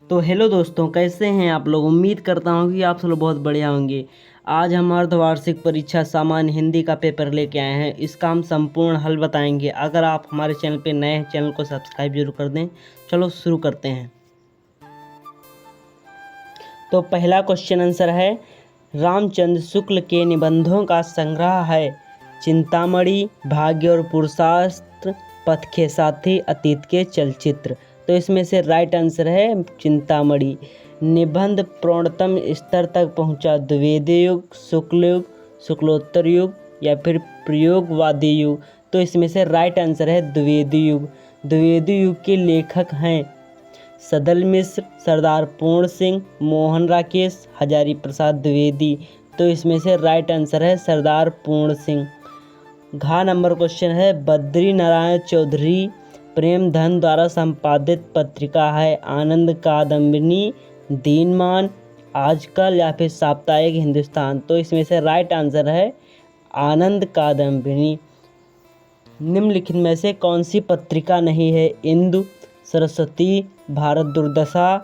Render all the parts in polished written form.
तो हेलो दोस्तों, कैसे हैं आप लोग। उम्मीद करता हूं कि आप सब लोग बहुत बढ़िया होंगे। आज हम अर्धवार्षिक परीक्षा सामान्य हिंदी का पेपर लेके आए हैं। इसका हम संपूर्ण हल बताएंगे। अगर आप हमारे चैनल पे नए हैं, चैनल को सब्सक्राइब जरूर कर दें। चलो शुरू करते हैं। तो पहला क्वेश्चन आंसर है, रामचंद्र शुक्ल के निबंधों का संग्रह है चिंतामणि, भाग्य और पुरुषार्थ, पथ के साथी, अतीत के चलचित्र। तो इसमें से राइट आंसर है चिंतामणि। निबंध प्रौढ़तम स्तर तक पहुंचा द्विवेदी युग, शुक्ल युग, शुक्लोत्तर युग या फिर प्रयोगवादी युग। तो इसमें से राइट आंसर है द्विवेदी युग। द्विवेदी युग के लेखक हैं सदल मिश्र, सरदार पूर्ण सिंह, मोहन राकेश, हजारी प्रसाद द्विवेदी। तो इसमें से राइट आंसर है सरदार पूर्ण सिंह। घ नंबर क्वेश्चन है, बद्री नारायण चौधरी प्रेमधन द्वारा संपादित पत्रिका है आनंद कादम्बिनी, दीनमान, आजकल या फिर साप्ताहिक हिंदुस्तान। तो इसमें से राइट आंसर है आनंद कादम्बिनी। निम्नलिखित में से कौन सी पत्रिका नहीं है, इंदु, सरस्वती, भारत दुर्दशा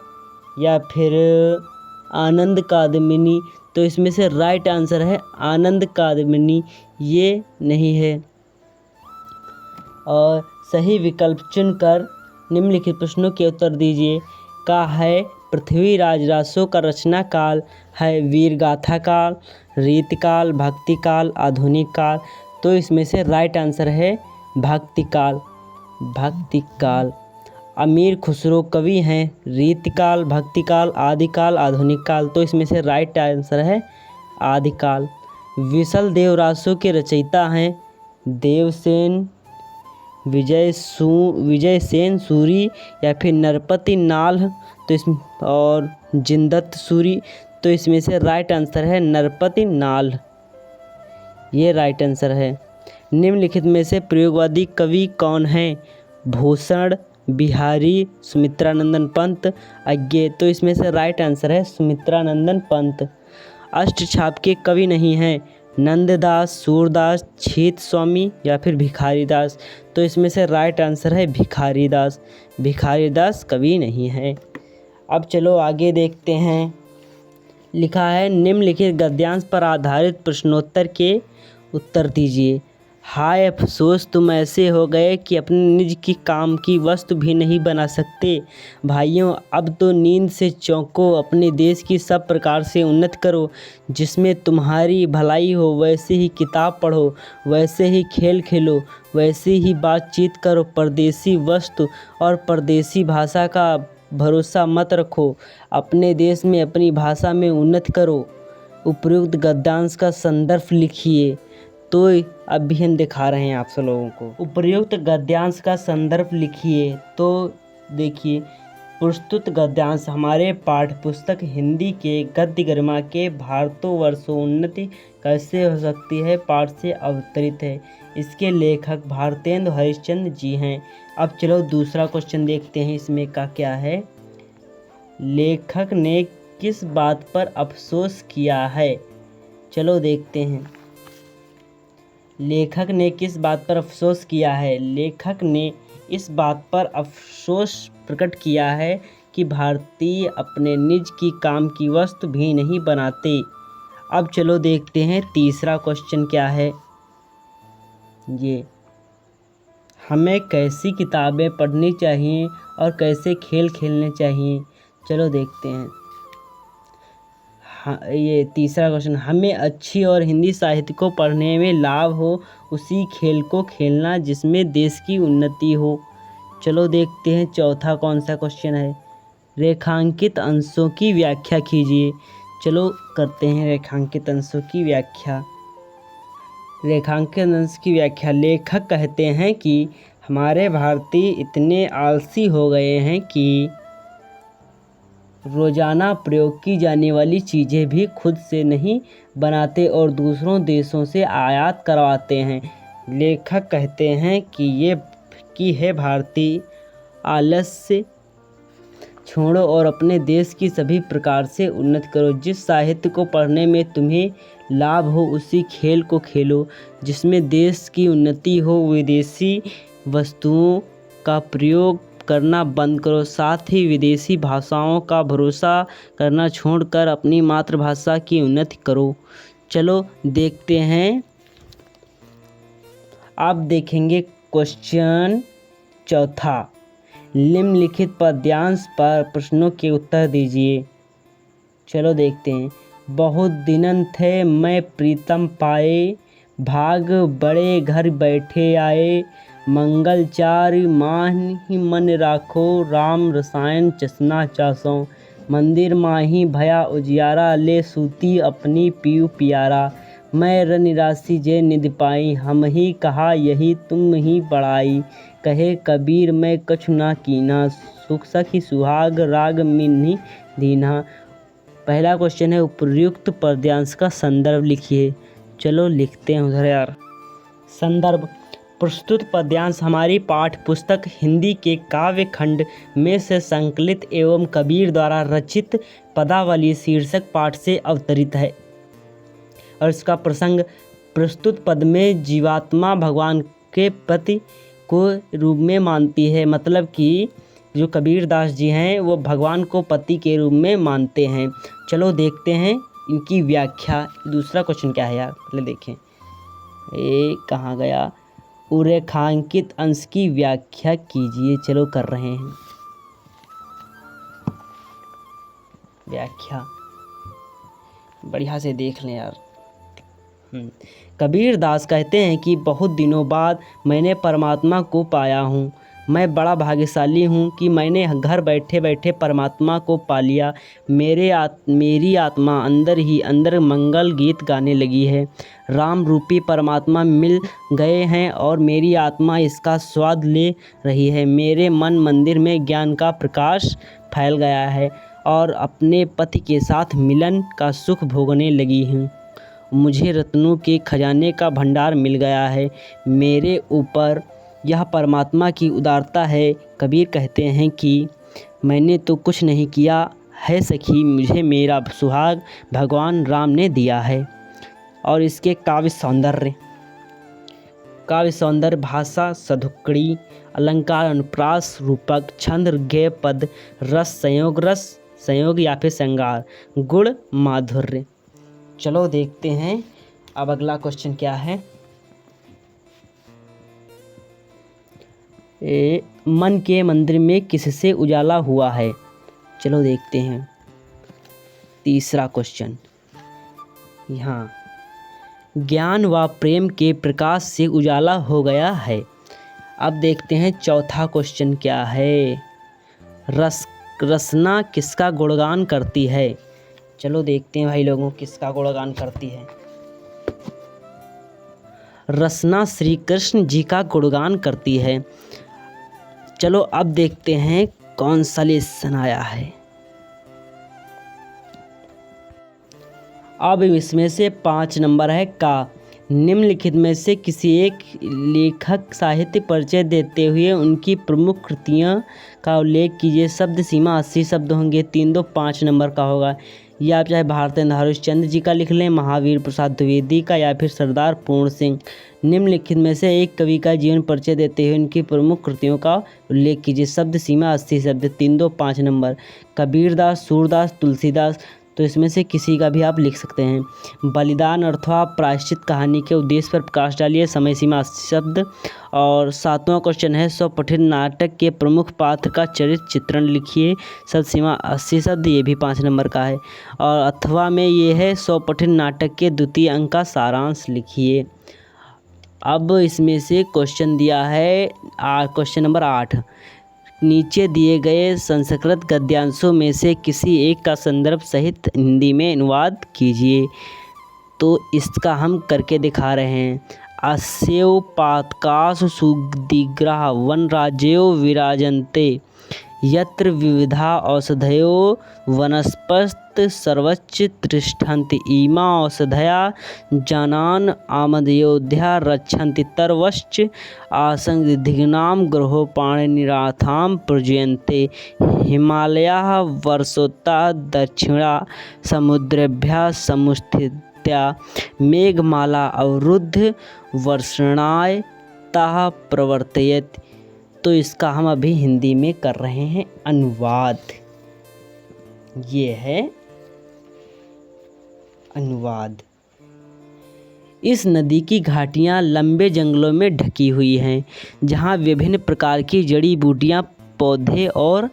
या फिर आनंद कादम्बिनी। तो इसमें से राइट आंसर है आनंद कादम्बिनी, ये नहीं है। और सही विकल्प चुनकर निम्नलिखित प्रश्नों के उत्तर दीजिए। का है पृथ्वीराज रासो का रचना काल है वीर गाथा काल, रीतकाल, भक्तिकाल, आधुनिक काल। तो इसमें से राइट आंसर है भक्तिकाल। भक्तिकाल। अमीर खुसरो कवि हैं रीतकाल, भक्तिकाल, आदिकाल, आधुनिक काल। तो इसमें से राइट आंसर है आदिकाल। विसल देव रासो के रचयिता हैं देवसेन, विजय सेन सूरी या फिर नरपति नाल्ह। तो इसमें और जिनदत्त सूरी। तो इसमें से राइट आंसर है नरपति नाल्ह, ये राइट आंसर है। निम्नलिखित में से प्रयोगवादी कवि कौन हैं, भूषण, बिहारी, सुमित्रानंदन पंत, अज्ञे। तो इसमें से राइट आंसर है सुमित्रानंदन पंत। अष्टछाप के कवि नहीं हैं नंददास, सूरदास, छीत स्वामी या फिर भिखारी दास। तो इसमें से राइट आंसर है भिखारी दास। भिखारी दास कवि नहीं है। अब चलो आगे देखते हैं। लिखा है, निम्नलिखित गद्यांश पर आधारित प्रश्नोत्तर के उत्तर दीजिए। हाय अफसोस तुम ऐसे हो गए कि अपने निज की काम की वस्तु भी नहीं बना सकते। भाइयों अब तो नींद से चौंको, अपने देश की सब प्रकार से उन्नत करो। जिसमें तुम्हारी भलाई हो वैसे ही किताब पढ़ो, वैसे ही खेल खेलो, वैसे ही बातचीत करो। परदेसी वस्तु और परदेसी भाषा का भरोसा मत रखो। अपने देश में अपनी भाषा में उन्नत करो। उपयुक्त गद्यांश का संदर्भ लिखिए। तो अभी हम दिखा रहे हैं आप सब लोगों को। उपयुक्त गद्यांश का संदर्भ लिखिए। तो देखिए, प्रस्तुत गद्यांश हमारे पाठ्यपुस्तक हिंदी के गद्य गरिमा के भारतवर्षोन्नति कैसे हो सकती है पाठ से अवतरित है। इसके लेखक भारतेंदु हरिश्चंद्र जी हैं। अब चलो दूसरा क्वेश्चन देखते हैं, इसमें का क्या है। लेखक ने किस बात पर अफसोस किया है। चलो देखते हैं, लेखक ने किस बात पर अफसोस किया है। लेखक ने इस बात पर अफसोस प्रकट किया है कि भारतीय अपने निज की काम की वस्तु भी नहीं बनाते। अब चलो देखते हैं तीसरा क्वेश्चन क्या है। ये हमें कैसी किताबें पढ़नी चाहिए और कैसे खेल खेलने चाहिए। चलो देखते हैं। हाँ, ये तीसरा क्वेश्चन, हमें अच्छी और हिंदी साहित्य को पढ़ने में लाभ हो उसी खेल को खेलना जिसमें देश की उन्नति हो। चलो देखते हैं चौथा कौन सा क्वेश्चन है। रेखांकित अंशों की व्याख्या कीजिए। चलो करते हैं रेखांकित अंशों की व्याख्या। रेखांकित अंश की व्याख्या, लेखक कहते हैं कि हमारे भारतीय इतने आलसी हो गए हैं कि रोज़ाना प्रयोग की जाने वाली चीज़ें भी खुद से नहीं बनाते और दूसरों देशों से आयात करवाते हैं। लेखक कहते हैं कि है भारतीय, आलस्य छोड़ो और अपने देश की सभी प्रकार से उन्नत करो। जिस साहित्य को पढ़ने में तुम्हें लाभ हो उसी खेल को खेलो जिसमें देश की उन्नति हो। विदेशी वस्तुओं का प्रयोग करना बंद करो, साथ ही विदेशी भाषाओं का भरोसा करना छोड़कर अपनी मातृभाषा की उन्नति करो। चलो देखते हैं। आप देखेंगे क्वेश्चन चौथा, निम्नलिखित पद्यांश पर प्रश्नों के उत्तर दीजिए। चलो देखते हैं। बहुत दिनन थे मैं प्रीतम पाए, भाग बड़े घर बैठे आए, मंगल चार माही मन राखो, राम रसायन चसना चासों, मंदिर माही भया उजियारा, ले सूती अपनी पीऊ पियारा, मैं रनिराशि जे निधि पाई, हम ही कहा यही तुम ही बड़ाई, कहे कबीर मैं कछु ना कीना, सुख सखी सुहाग राग मिन्ही दीन्हा। पहला क्वेश्चन है, उपर्युक्त पद्यांश का संदर्भ लिखिए। चलो लिखते हैं उधर यार। संदर्भ, प्रस्तुत पद्यांश हमारी पाठ्य पुस्तक हिंदी के काव्य खंड में से संकलित एवं कबीर द्वारा रचित पदावली शीर्षक पाठ से अवतरित है और इसका प्रसंग प्रस्तुत पद में जीवात्मा भगवान के पति को रूप में मानती है। मतलब कि जो कबीर दास जी हैं वो भगवान को पति के रूप में मानते हैं। चलो देखते हैं इनकी व्याख्या। दूसरा क्वेश्चन क्या है यार, पहले देखें। ये कहाँ गया? उल्लेखांकित अंश की व्याख्या कीजिए। चलो कर रहे हैं व्याख्या, बढ़िया से देख लें यार। कबीर दास कहते हैं कि बहुत दिनों बाद मैंने परमात्मा को पाया हूँ। मैं बड़ा भाग्यशाली हूँ कि मैंने घर बैठे बैठे परमात्मा को पा लिया। मेरी आत्मा अंदर ही अंदर मंगल गीत गाने लगी है। राम रूपी परमात्मा मिल गए हैं और मेरी आत्मा इसका स्वाद ले रही है। मेरे मन मंदिर में ज्ञान का प्रकाश फैल गया है और अपने पति के साथ मिलन का सुख भोगने लगी हूँ। मुझे रत्नों के खजाने का भंडार मिल गया है। मेरे ऊपर यह परमात्मा की उदारता है। कबीर कहते हैं कि मैंने तो कुछ नहीं किया है सखी, मुझे मेरा सुहाग भगवान राम ने दिया है। और इसके काव्य सौंदर्य भाषा सधुकड़ी, अलंकार अनुप्रास, रूपक, छंद, गेय, पद, रस संयोग या फिर श्रृंगार, गुण, माधुर्य। चलो देखते हैं अब अगला क्वेश्चन क्या है। मन के मंदिर में किससे उजाला हुआ है? चलो देखते हैं तीसरा क्वेश्चन। यहाँ ज्ञान व प्रेम के प्रकाश से उजाला हो गया है। अब देखते हैं चौथा क्वेश्चन क्या है। रसना किसका गुणगान करती है? चलो देखते हैं भाई लोगों, किसका गुणगान करती है। रसना श्री कृष्ण जी का गुणगान करती है। चलो अब देखते हैं कौन सा लेसन आया है। अब इसमें से 5 नंबर है का। निम्नलिखित में से किसी एक लेखक साहित्य परिचय देते हुए उनकी प्रमुख कृतियाँ का उल्लेख कीजिए। शब्द सीमा 80 शब्द होंगे। 3, 2, 5 नंबर का होगा। या आप चाहे भारतेंद्र हरिश्चंद्र जी का लिख लें, महावीर प्रसाद द्विवेदी का, या फिर सरदार पूर्ण सिंह। निम्नलिखित में से एक कवि का जीवन परिचय देते हुए उनकी प्रमुख कृतियों का उल्लेख कीजिए। शब्द सीमा 80 शब्द। 3, 2, 5 नंबर। कबीरदास, सूरदास, तुलसीदास। तो इसमें से किसी का भी आप लिख सकते हैं। बलिदान अथवा प्रायश्चित कहानी के उद्देश्य पर प्रकाश डालिए। समय सीमा 80 शब्द। और 7वां क्वेश्चन है, स्वपठित नाटक के प्रमुख पात्र का चरित्र चित्रण लिखिए। शब्द सीमा 80 शब्द। ये भी 5 नंबर का है। और अथवा में ये है, स्वपठित नाटक के द्वितीय अंक का सारांश लिखिए। अब इसमें से क्वेश्चन दिया है क्वेश्चन नंबर 8। नीचे दिए गए संस्कृत गद्यांशों में से किसी एक का संदर्भ सहित हिंदी में अनुवाद कीजिए। तो इसका हम करके दिखा रहे हैं। अस्यो पातकासु सुदिग्रह वन राज्यो विराजन्ते, यत्र विविधा औषधयो वनस्पत सर्वच्च तिष्ठन्ति, इमा औषधया जनान आमदयोध्या रक्षन्ति, तरवश्च आसंदिघ्नां ग्रहोपाणिनिराथां प्रजयन्ते, हिमालयाः वर्षोत्तरा दक्षिणा समुद्रेभ्यः समुत्थिता, मेघमाला अवरुद्ध वर्षणाय ताः प्रवर्तयति, तो इसका हम अभी हिंदी में कर रहे हैं अनुवाद। ये है अनुवाद। इस नदी की घाटियाँ लंबे जंगलों में ढकी हुई हैं, जहाँ विभिन्न प्रकार की जड़ी बूटियाँ, पौधे और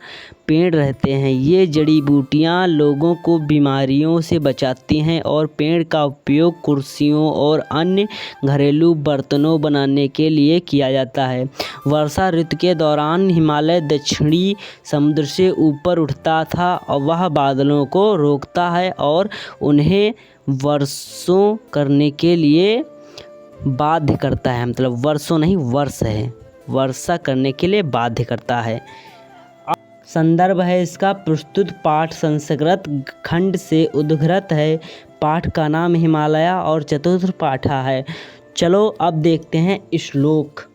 पेड़ रहते हैं। ये जड़ी बूटियाँ लोगों को बीमारियों से बचाती हैं और पेड़ का उपयोग कुर्सियों और अन्य घरेलू बर्तनों बनाने के लिए किया जाता है। वर्षा ऋतु के दौरान हिमालय दक्षिणी समुद्र से ऊपर उठता था और वह बादलों को रोकता है और उन्हें वर्षों करने के लिए बाध्य करता है। मतलब वर्षों नहीं, वर्ष है, वर्षा करने के लिए बाध्य करता है। संदर्भ है इसका प्रस्तुत पाठ संस्कृत खंड से उद्धृत है। पाठ का नाम हिमालय और चतुर्थ पाठा है। चलो अब देखते हैं श्लोक।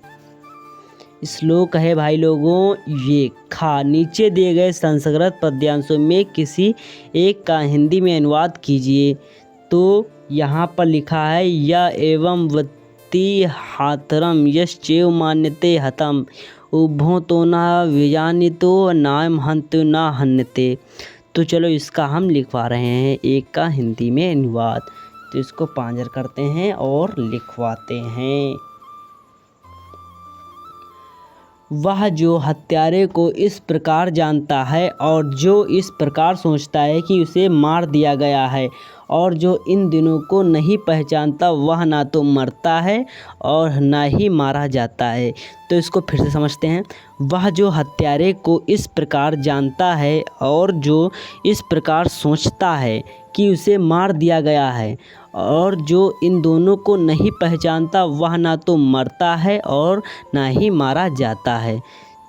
श्लोक है भाई लोगों ये खा। नीचे दिए गए संस्कृत पद्यांशों में किसी एक का हिंदी में अनुवाद कीजिए। तो यहाँ पर लिखा है य एवं वत्ति हातरम यश्चैव मान्यते हतम उभो तो न विजानितो नाम हन्तु न हन्यते। तो चलो इसका हम लिखवा रहे हैं एक का हिंदी में अनुवाद। तो इसको पांजर करते हैं और लिखवाते हैं। वह जो हत्यारे को इस प्रकार जानता है और जो इस प्रकार सोचता है कि उसे मार दिया गया है और जो इन दिनों को नहीं पहचानता वह ना तो मरता है और ना ही मारा जाता है। तो इसको फिर से समझते हैं। वह जो हत्यारे को इस प्रकार जानता है और जो इस प्रकार सोचता है कि उसे मार दिया गया है और जो इन दोनों को नहीं पहचानता वह ना तो मरता है और ना ही मारा जाता है।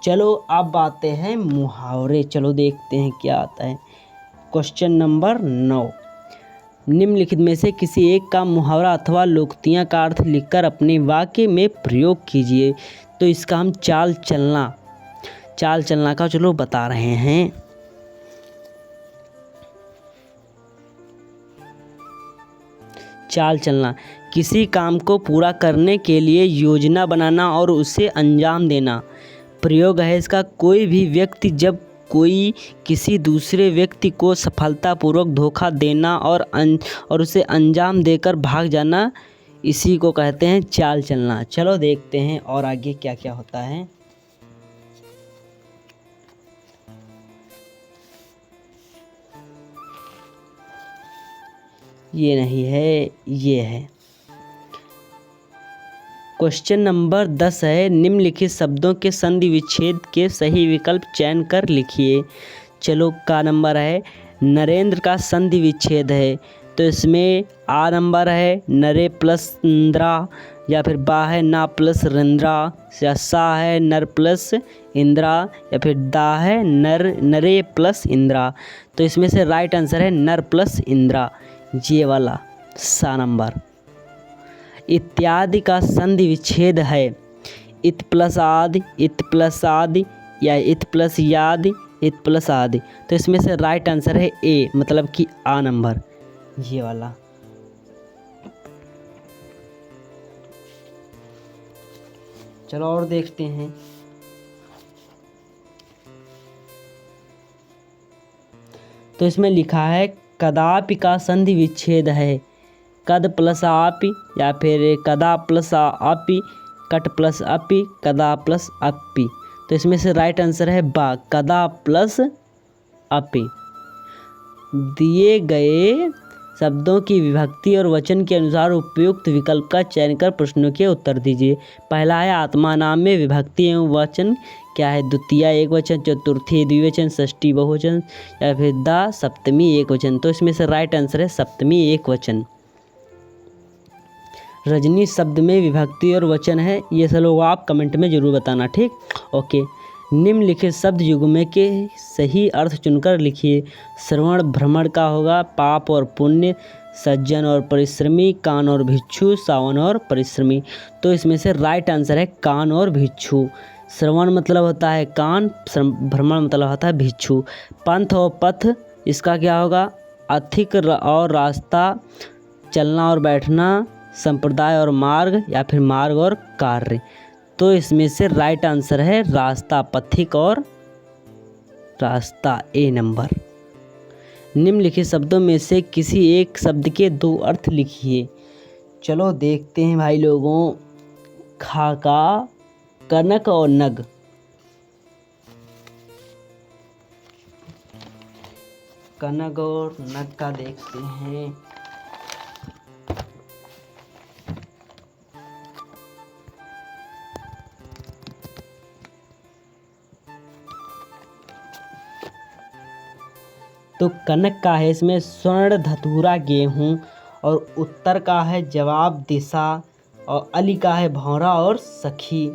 चलो अब आते हैं मुहावरे। चलो देखते हैं क्या आता है। Question number 9। निम्नलिखित में से किसी एक का मुहावरा अथवा लोकोक्तियाँ का अर्थ लिखकर अपने वाक्य में प्रयोग कीजिए। तो इसका हम चाल चलना का चलो बता रहे हैं। चाल चलना किसी काम को पूरा करने के लिए योजना बनाना और उसे अंजाम देना। प्रयोग है इसका कोई भी व्यक्ति जब कोई किसी दूसरे व्यक्ति को सफलतापूर्वक धोखा देना और उसे अंजाम देकर भाग जाना, इसी को कहते हैं चाल चलना। चलो देखते हैं और आगे क्या क्या होता है। ये नहीं है, ये है। क्वेश्चन नंबर 10 है निम्नलिखित शब्दों के संधि विच्छेद के सही विकल्प चयन कर लिखिए। चलो का नंबर है नरेंद्र का संधि विच्छेद है। तो इसमें आ नंबर है नरे प्लस इंद्रा, या फिर बा है ना प्लस रिंद्रा, या सा है नर प्लस इंद्रा, या फिर दा है नरे प्लस इंद्रा। तो इसमें से राइट आंसर है नर प्लस इंद्रा, ये वाला सा नंबर। इत्यादि का संधि विच्छेद है इत प्लस आदि, इत प्लस आदि, या इत प्लस यादि, इत प्लस आदि। तो इसमें से राइट आंसर है ए, मतलब कि आ नंबर, ये वाला। चलो और देखते हैं। तो इसमें लिखा है कदापि का संधि विच्छेद है कद प्लस आपि, या फिर कदा प्लस आपि, कट प्लस अपि, कदा प्लस अपि। तो इसमें से राइट आंसर है बा, कदा प्लस अपि। दिए गए शब्दों की विभक्ति और वचन के अनुसार उपयुक्त विकल्प का चयन कर प्रश्नों के उत्तर दीजिए। पहला है आत्मा नाम में विभक्ति एवं वचन क्या है? द्वितीय एक वचन, चतुर्थी द्विवचन, षष्ठी बहुवचन, या फिर दा सप्तमी एक वचन। तो इसमें से राइट आंसर है सप्तमी एक वचन। रजनी शब्द में विभक्ति और वचन है, ये सब लोग आप कमेंट में जरूर बताना, ठीक? ओके। निम्नलिखित शब्द युग्म के सही अर्थ चुनकर लिखिए। श्रवण भ्रमण का होगा, पाप और पुण्य, सज्जन और परिश्रमी, कान और भिक्षु, सावन और परिश्रमी। तो इसमें से राइट आंसर है कान और भिक्षु। श्रवण मतलब होता है कान, भ्रमण मतलब होता है भिक्षु। पंथ और पथ, इसका क्या होगा? अधिक और रास्ता, चलना और बैठना, संप्रदाय और मार्ग, या फिर मार्ग और कार्य। तो इसमें से राइट आंसर है रास्ता, पथिक और रास्ता, ए नंबर। निम्नलिखित शब्दों में से किसी एक शब्द के दो अर्थ लिखिए। चलो देखते हैं भाई लोगों, खाका, कनक और नग। कनक और नग का देखते हैं। तो कनक का है इसमें स्वर्ण, धतूरा, गेहूं, और उत्तर का है जवाब दिशा, और अली का है भौरा और सखी।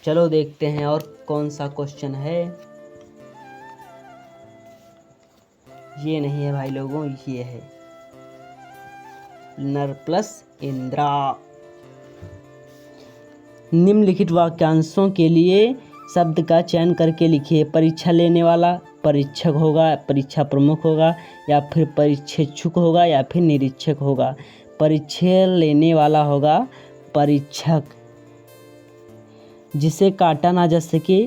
चलो देखते हैं और कौन सा क्वेश्चन है। ये नहीं है भाई लोगों, ये है नर प्लस इंद्रा। निम्नलिखित वाक्यांशों के लिए शब्द का चयन करके लिखिए। परीक्षा लेने वाला परीक्षक होगा, परीक्षा प्रमुख होगा, या फिर परीक्षेक्षुक होगा, या फिर निरीक्षक होगा। परीक्षा लेने वाला होगा परीक्षक। जिसे काटा ना जा सके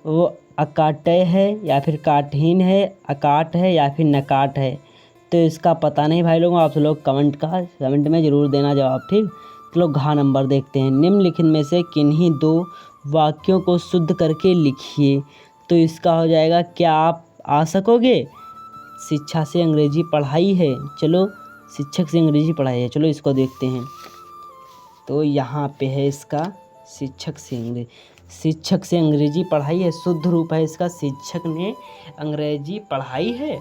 वो अकाट्य है, या फिर काटहीन है, अकाट है, या फिर नकाट है। तो इसका पता नहीं भाई लोगों, आप लोग कमेंट में ज़रूर देना जवाब, ठीक। चलो घ नंबर देखते हैं। निम्नलिखित में से किन्हीं दो वाक्यों को शुद्ध करके लिखिए। तो इसका हो जाएगा, क्या आप आ सकोगे? शिक्षा से अंग्रेजी पढ़ाई है। चलो शिक्षक से अंग्रेजी पढ़ाई है, चलो इसको देखते हैं। तो यहाँ पे है इसका शिक्षक से अंग्रेजी पढ़ाई है। शुद्ध रूप है इसका, शिक्षक ने अंग्रेजी पढ़ाई है।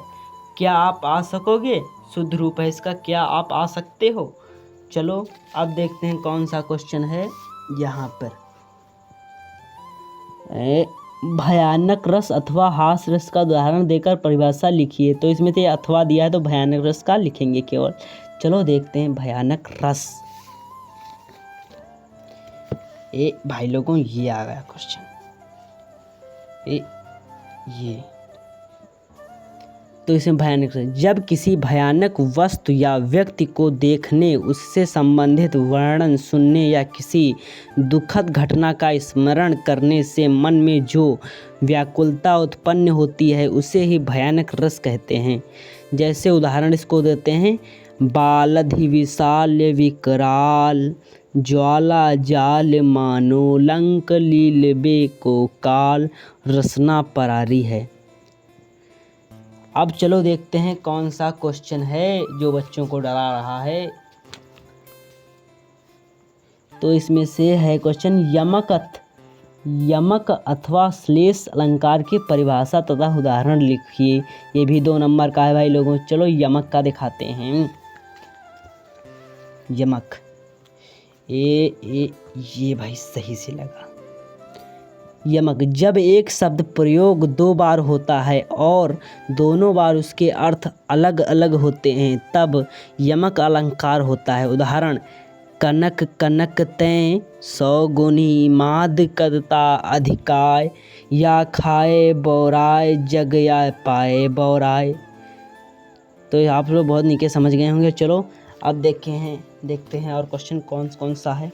क्या आप आ सकोगे? शुद्ध रूप है इसका, क्या आप आ सकते हो? चलो अब देखते हैं कौन सा क्वेश्चन है यहाँ पर। भयानक रस अथवा हास रस का उदाहरण देकर परिभाषा लिखिए। तो इसमें से अथवा दिया है तो भयानक रस का लिखेंगे केवल। चलो देखते हैं भयानक रस। भाई लोगों ये आ गया क्वेश्चन, ये तो इसमें भयानक रस, जब किसी भयानक वस्तु या व्यक्ति को देखने, उससे संबंधित वर्णन सुनने या किसी दुखद घटना का स्मरण करने से मन में जो व्याकुलता उत्पन्न होती है उसे ही भयानक रस कहते हैं। जैसे उदाहरण इसको देते हैं, बालधि विशाल विकराल, ज्वाला जाल मानो लंक लील बेको काल, रसना परारी है। अब चलो देखते हैं कौन सा क्वेश्चन है जो बच्चों को डरा रहा है। तो इसमें से है क्वेश्चन, यमक अथवा श्लेष अलंकार की परिभाषा तथा उदाहरण लिखिए। ये भी 2 नंबर का है भाई लोगों। चलो यमक का दिखाते हैं। यमक ये भाई सही से लगा। यमक, जब एक शब्द प्रयोग 2 बार होता है और दोनों बार उसके अर्थ अलग अलग होते हैं तब यमक अलंकार होता है। उदाहरण, कनक कनकतें 100 गुनी, माद कदता अधिकाय, या खाए बौराय जग या पाए बौराय। तो आप लोग बहुत नीचे समझ गए होंगे। चलो अब देखते हैं और क्वेश्चन कौन सा है।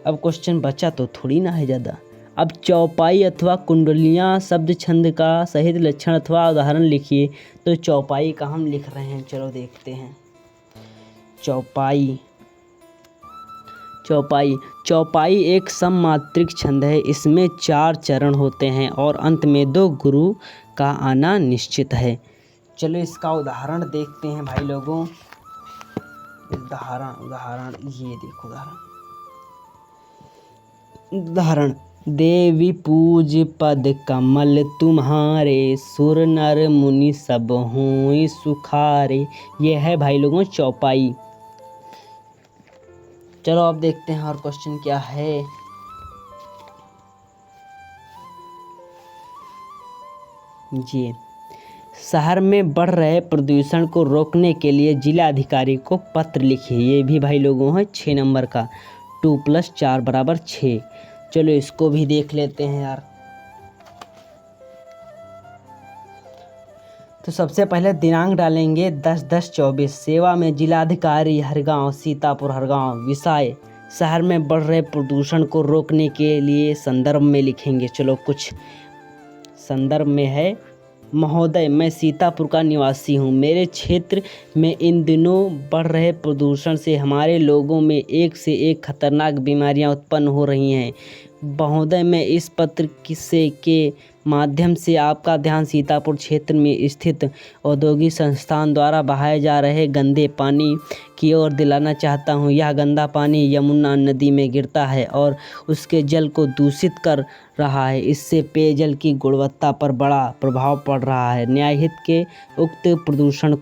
अब क्वेश्चन बचा तो थोड़ी ना है ज़्यादा। अब चौपाई अथवा कुंडलियाँ शब्द छंद का सहित लक्षण अथवा उदाहरण लिखिए। तो चौपाई का हम लिख रहे हैं, चलो देखते हैं। चौपाई एक सममात्रिक छंद है। इसमें 4 चरण होते हैं और अंत में 2 गुरु का आना निश्चित है। चलो इसका उदाहरण देखते हैं भाई लोगों। उदाहरण ये देखो, उदाहरण, देवी पूज पद कमल तुम्हारे, सुर नर मुनि सब हों सुखारे। ये है भाई लोगों चौपाई। चलो अब देखते हैं और क्वेश्चन क्या है। जी, शहर में बढ़ रहे प्रदूषण को रोकने के लिए जिला अधिकारी को पत्र लिखिए। ये भी भाई लोगों है 6 नंबर का। 2 + 4 = 6। चलो इसको भी देख लेते हैं यार। तो सबसे पहले दिनांक डालेंगे 10/10/24। सेवा में जिलाधिकारी हरगांव सीतापुर हरगांव। विषय शहर में बढ़ रहे प्रदूषण को रोकने के लिए संदर्भ में लिखेंगे। चलो कुछ संदर्भ में है। महोदय, मैं सीतापुर का निवासी हूँ। मेरे क्षेत्र में इन दिनों बढ़ रहे प्रदूषण से हमारे लोगों में एक से एक खतरनाक बीमारियाँ उत्पन्न हो रही हैं। महोदय, मैं इस पत्र के माध्यम से आपका ध्यान सीतापुर क्षेत्र में स्थित औद्योगिक संस्थान द्वारा बहाए जा रहे गंदे पानी की ओर दिलाना चाहता हूँ। यह गंदा पानी यमुना नदी में गिरता है और उसके जल को दूषित कर रहा है। इससे पेयजल की गुणवत्ता पर बड़ा प्रभाव पड़ रहा है। न्यायहित के उक्त प्रदूषण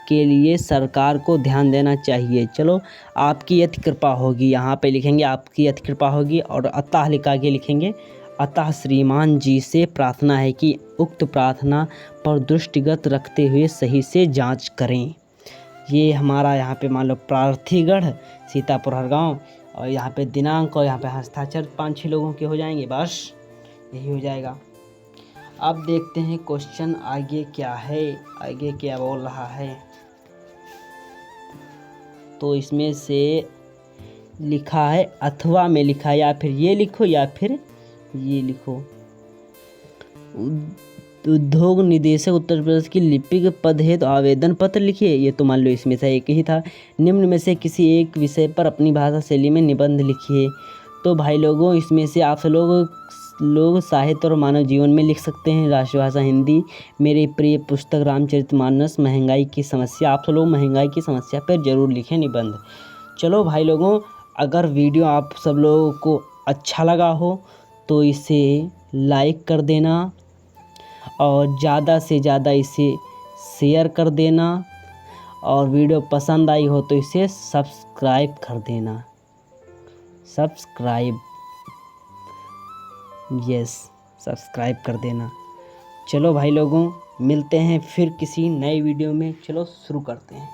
के लिए सरकार को ध्यान देना चाहिए। चलो, आपकी अति कृपा होगी, यहाँ पे लिखेंगे आपकी अति कृपा होगी और अतः लिखा के लिखेंगे। अतः श्रीमान जी से प्रार्थना है कि उक्त प्रार्थना पर दृष्टिगत रखते हुए सही से जांच करें। ये हमारा यहाँ पे मान लो प्रार्थीगढ़ सीतापुर हरगांव, और यहाँ पे दिनांक और यहाँ पे हस्ताक्षर 5-6 लोगों के हो जाएंगे, बस यही हो जाएगा। अब देखते हैं क्वेश्चन आगे क्या है, आगे क्या बोल रहा है। तो इसमें से लिखा है अथवा में लिखा है, या फिर ये लिखो या फिर ये लिखो। उद्योग निदेशक उत्तर प्रदेश की लिपिक पद हेतु आवेदन पत्र लिखिए। ये तो मान लो इसमें से एक ही था। निम्न में से किसी एक विषय पर अपनी भाषा शैली में निबंध लिखिए। तो भाई लोगों, इसमें से आप लोग साहित्य और मानव जीवन में लिख सकते हैं। राष्ट्रभाषा हिंदी, मेरी प्रिय पुस्तक रामचरितमानस, महंगाई की समस्या। आप सब लोग महंगाई की समस्या पर ज़रूर लिखें निबंध। चलो भाई लोगों, अगर वीडियो आप सब लोगों को अच्छा लगा हो तो इसे लाइक कर देना और ज़्यादा से ज़्यादा इसे शेयर कर देना, और वीडियो पसंद आई हो तो इसे सब्सक्राइब कर देना। सब्सक्राइब कर देना। चलो भाई लोगों, मिलते हैं फिर किसी नए वीडियो में। चलो शुरू करते हैं।